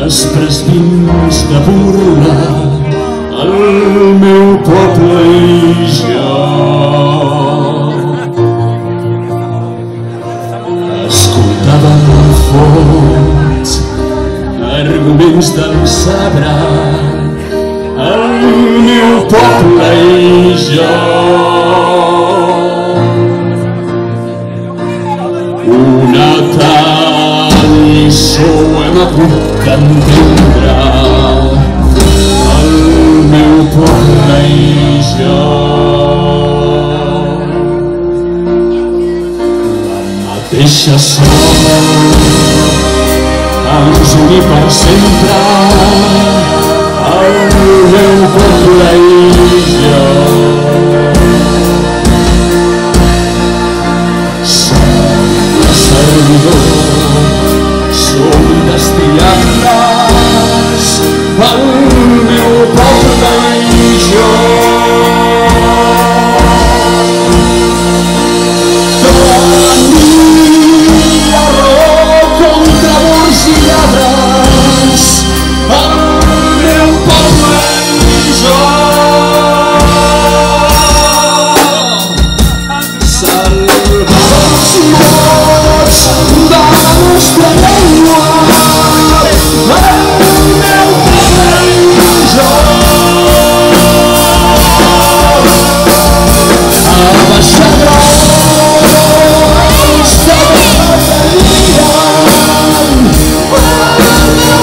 Després vins de burla el meu poble i jo. Escoltàvem al fons arguments del sabre, el meu poble i jo. Una tal lliçó hem hagut d'entendre, el meu poble i jo. La mateixa sort ens uni per sempre, el meu poble i jo. Som destil·lables, el meu poble i jo. Tenia raó contra murs i lladres, el meu poble i jo. Salvadors mots de la nostra llengua, el meu poble i jo. Abaixar graons de bateria, el meu poble i jo.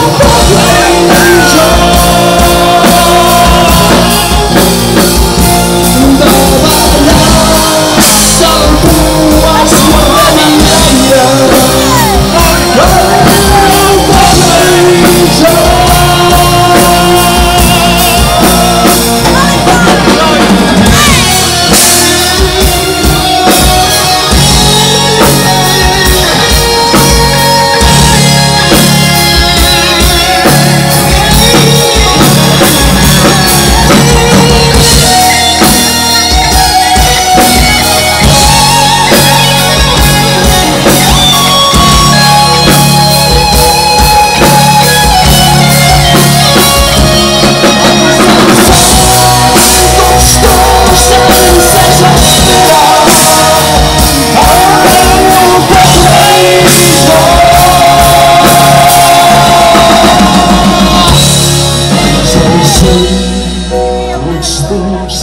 Tots dos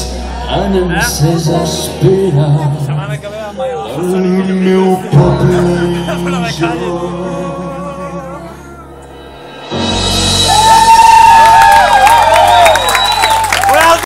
han encès espera,